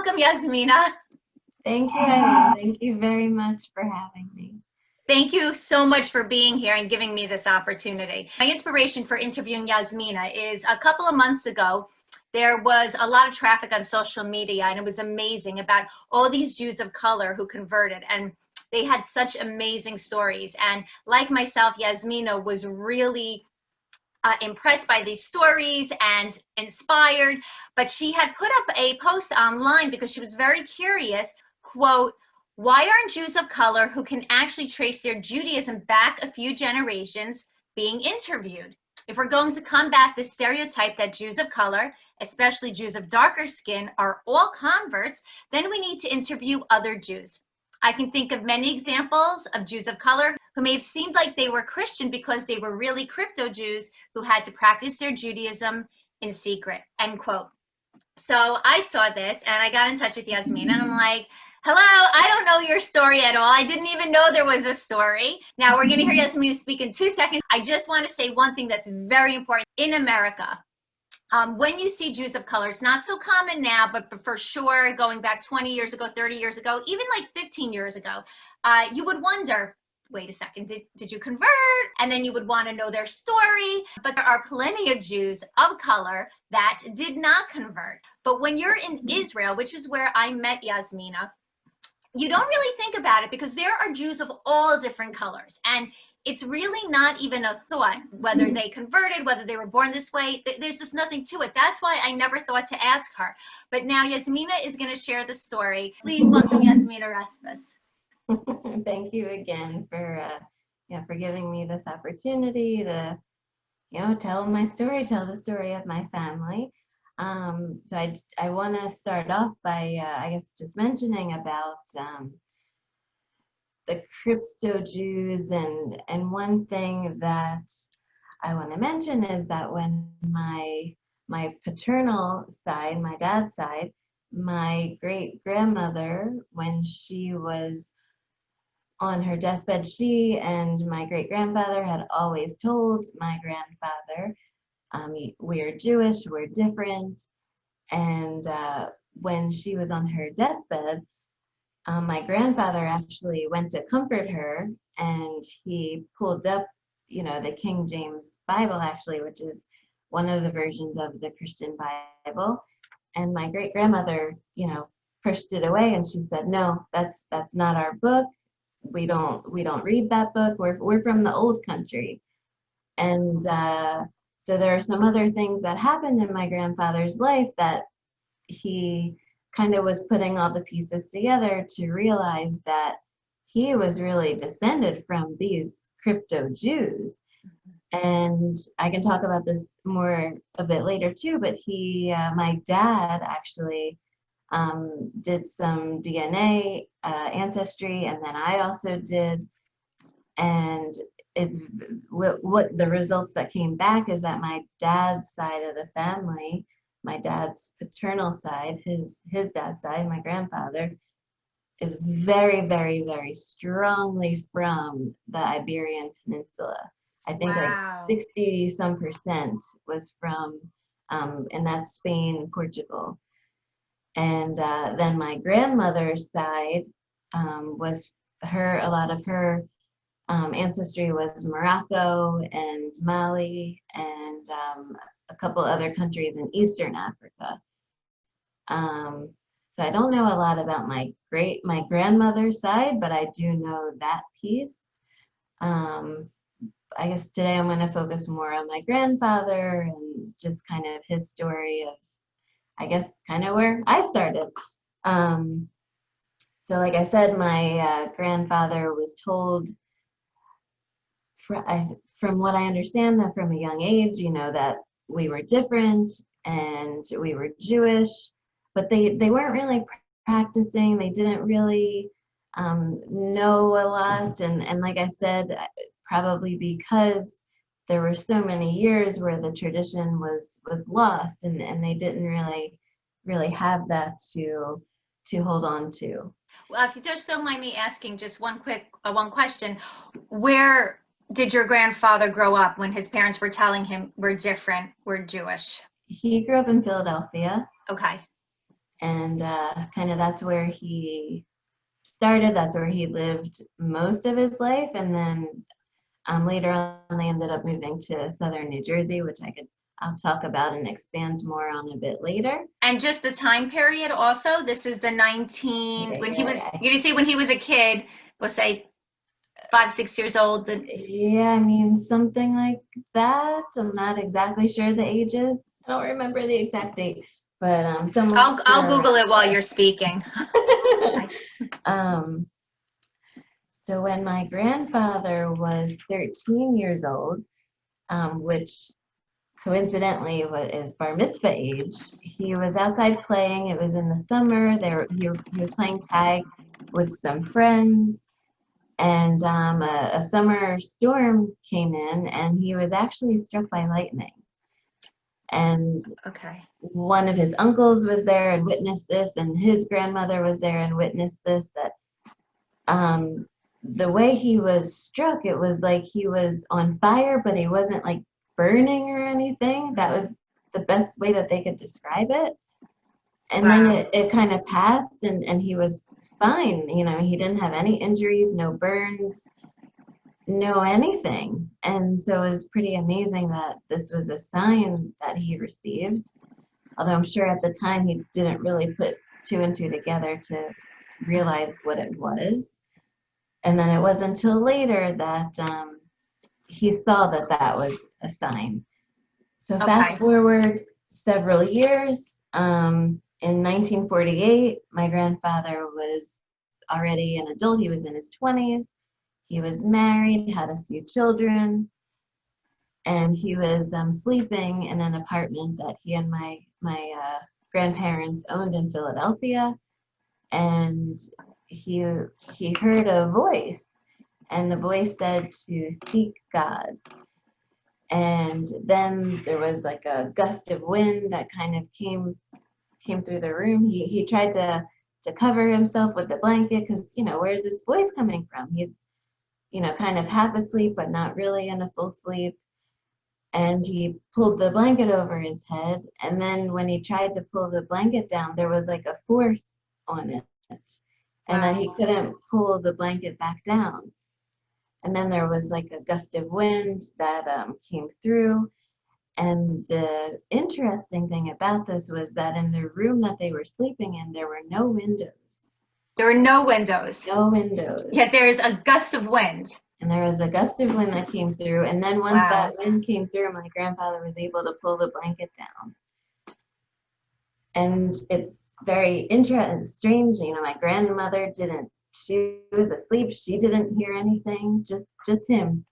Welcome, Yasminah. Thank you, Eileen. Thank you very much for having me. Thank you so much for being here and giving me this opportunity. My inspiration for interviewing Yasminah is a couple of months ago, there was a lot of traffic on social media, and it was amazing about all these Jews of color who converted, and they had such amazing stories. And like myself, Yasminah was really impressed by these stories and inspired, but she had put up a post online because she was very curious, quote, "Why aren't Jews of color who can actually trace their Judaism back a few generations being interviewed? If we're going to combat this stereotype that Jews of color, especially Jews of darker skin, are all converts, then we need to interview other Jews. I can think of many examples of Jews of color who may have seemed like they were Christian because they were really crypto Jews who had to practice their Judaism in secret," end quote. So I saw this and I got in touch with Yasminah, and I'm like, hello, I don't know your story at all. I didn't even know there was a story. Now we're going to hear Yasminah speak in 2 seconds. I just want to say one thing that's very important. In America, when you see Jews of color, it's not so common now, but for sure, going back 20 years ago, 30 years ago, even like 15 years ago, you would wonder, wait a second, did you convert? And then you would want to know their story. But there are plenty of Jews of color that did not convert. But when you're in Israel, which is where I met Yasminah, you don't really think about it because there are Jews of all different colors. And it's really not even a thought whether they converted, whether they were born this way. There's just nothing to it. That's why I never thought to ask her. But now Yasminah is going to share the story. Please welcome Yasminah Respes. Thank you again for giving me this opportunity to tell my story, tell the story of my family. So I want to start off by I guess just mentioning about the crypto Jews, and one thing that I want to mention is that when my paternal side, my dad's side, my great grandmother, when she was on her deathbed, she and my great grandfather had always told my grandfather, we're Jewish, we're different. And when she was on her deathbed, my grandfather actually went to comfort her, and he pulled up, the King James Bible, actually, which is one of the versions of the Christian Bible. And my great grandmother, pushed it away, and she said, "No, that's not our book. We don't read that book. We're from the old country." And so there are some other things that happened in my grandfather's life that he kind of was putting all the pieces together to realize that he was really descended from these crypto Jews. And I can talk about this more a bit later too, but my dad actually did some DNA ancestry, and then I also did, and it's what the results that came back is that my dad's side of the family, my dad's paternal side, his dad's side, my grandfather, is very, very, very strongly from the Iberian Peninsula. I think Wow. Like 60% was from, and that's Spain, Portugal. And then my grandmother's side was a lot of her ancestry was Morocco and Mali and a couple other countries in Eastern Africa. So I don't know a lot about my grandmother's side, but I do know that piece. I guess today I'm going to focus more on my grandfather and just kind of his story of, I guess, kind of where I started. So like I said, my grandfather was told, from what I understand, that from a young age, that we were different and we were Jewish, but they weren't really practicing. They didn't really know a lot. And like I said, probably because there were so many years where the tradition was lost, and they didn't really have that to hold on to. Well, if you just don't mind me asking just one question, where did your grandfather grow up when his parents were telling him we're different, we're Jewish? He grew up in Philadelphia. Okay. And kind of that's where he started. That's where he lived most of his life. And then later on, they ended up moving to southern New Jersey, which I'll talk about and expand more on a bit later. And just the time period also, this is the 19, when he was, you see, when he was a kid, we'll say 5, 6 years old. Yeah, I mean, something like that. I'm not exactly sure the ages. I don't remember the exact date, but I'll Google it while you're speaking. So when my grandfather was 13 years old, which coincidentally is bar mitzvah age, he was outside playing. It was in the summer. He was playing tag with some friends, and a summer storm came in, and he was actually struck by lightning. And okay, one of his uncles was there and witnessed this, and his grandmother was there and witnessed this, that the way he was struck, it was like he was on fire, but he wasn't like burning or anything. That was the best way that they could describe it. And wow. then it kind of passed, and he was fine. You know, he didn't have any injuries, no burns, no anything. And so it was pretty amazing that this was a sign that he received. Although I'm sure at the time he didn't really put two and two together to realize what it was. And then it wasn't until later that he saw that that was a sign. So fast forward several years. In 1948, my grandfather was already an adult. He was in his 20s. He was married, had a few children, and he was sleeping in an apartment that he and my grandparents owned in Philadelphia. And he heard a voice, and the voice said to seek God. And then there was like a gust of wind that kind of came through the room. He tried to cover himself with the blanket, because, you know, where's this voice coming from? He's, you know, kind of half asleep but not really in a full sleep. And he pulled the blanket over his head, and then when he tried to pull the blanket down, there was like a force on it, and then he couldn't pull the blanket back down. And then there was like a gust of wind that came through. And the interesting thing about this was that in the room that they were sleeping in, there were no windows. There were no windows. No windows. Yet there is a gust of wind. And there was a gust of wind that came through. And then once that wind came through, my grandfather was able to pull the blanket down. And it's very interesting, strange. You know, my grandmother she was asleep. She didn't hear anything, just him.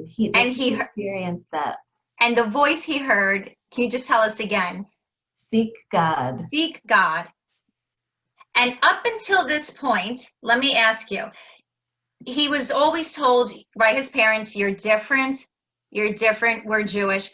He experienced that. And the voice he heard, can you just tell us again? Seek God. Seek God. And up until this point, let me ask you, he was always told by his parents, you're different, we're Jewish.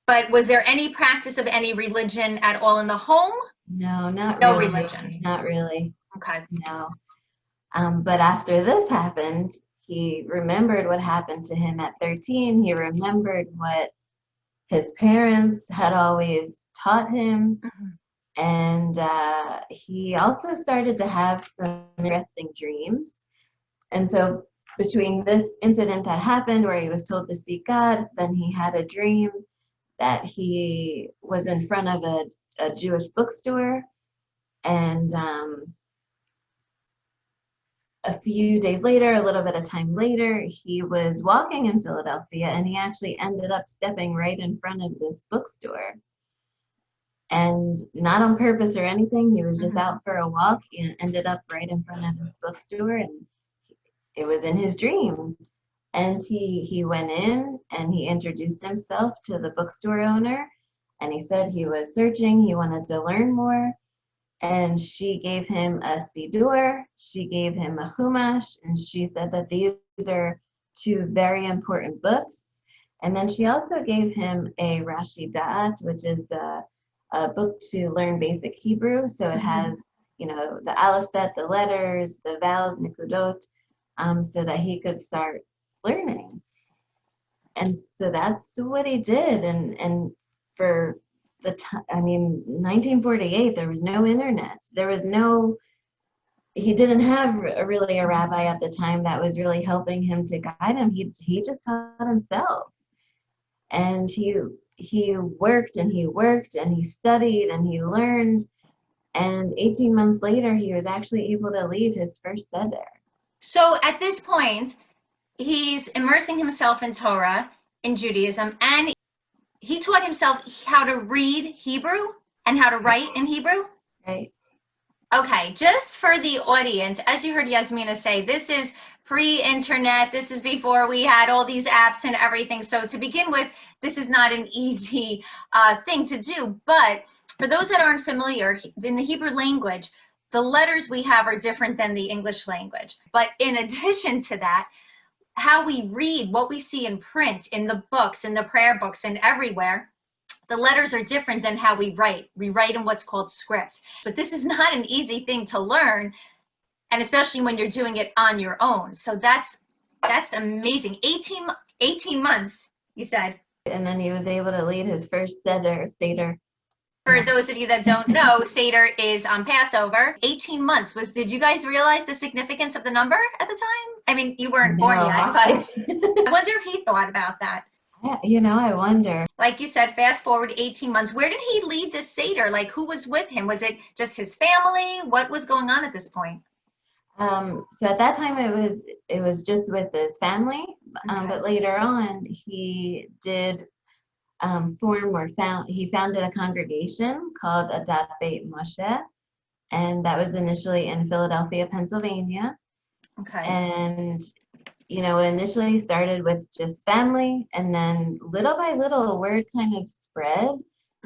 But was there any practice of any religion at all in the home? No, not really. No religion. Not really. Okay. No. But after this happened, he remembered what happened to him at 13. He remembered what his parents had always taught him. Mm-hmm. And he also started to have some interesting dreams. And so between this incident that happened where he was told to seek God, then he had a dream that he was in front of a Jewish bookstore. And a few days later, a little bit of time later, he was walking in Philadelphia, and he actually ended up stepping right in front of this bookstore. And not on purpose or anything, he was just out for a walk and ended up right in front of this bookstore, and it was in his dream. And he went in and he introduced himself to the bookstore owner, and he said he was searching, he wanted to learn more. And she gave him a siddur, she gave him a chumash, and she said that these are two very important books. And then she also gave him a Rashi Da'at, which is a book to learn basic Hebrew. So it has, you know, the alphabet, the letters, the vowels, nikudot, so that he could start learning. And so that's what he did. And for I mean, 1948, there was no internet. There was no, he didn't have really a rabbi at the time that was really helping him to guide him. He just taught himself. And he worked and he worked and he studied and he learned. And 18 months later, he was actually able to lead his first seder. So at this point, he's immersing himself in Torah, in Judaism, and he taught himself how to read Hebrew and how to write in Hebrew? Right. Okay, just for the audience, as you heard Yasminah say, this is pre-internet. This is before we had all these apps and everything. So to begin with, this is not an easy thing to do. But for those that aren't familiar, in the Hebrew language, the letters we have are different than the English language. But in addition to that, how we read, what we see in print, in the books, in the prayer books, and everywhere, the letters are different than how we write. We write in what's called script. But this is not an easy thing to learn, and especially when you're doing it on your own. So that's amazing. 18 months, you said. And then he was able to lead his first Seder. For those of you that don't know, Seder is on Passover. 18 months. Did you guys realize the significance of the number at the time? I mean, you weren't born yet, but I wonder if he thought about that. You know, I wonder. Like you said, fast forward 18 months. Where did he lead this Seder? Like, who was with him? Was it just his family? What was going on at this point? So at that time, it was just with his family. Okay. But later on, he did he founded a congregation called Adat Beit Moshe, and that was initially in Philadelphia, Pennsylvania. Okay. And you know, initially started with just family, and then little by little, word kind of spread.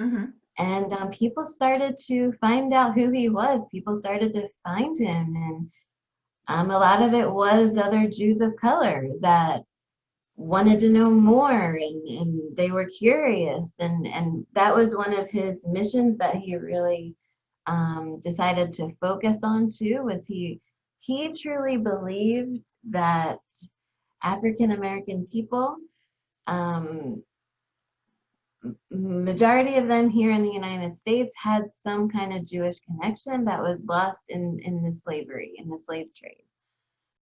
Mm-hmm. And people started to find out who he was. People started to find him, and a lot of it was other Jews of color that wanted to know more, and they were curious, and that was one of his missions that he really decided to focus on too. Was he truly believed that African American people, majority of them here in the United States, had some kind of Jewish connection that was lost in the slavery, in the slave trade.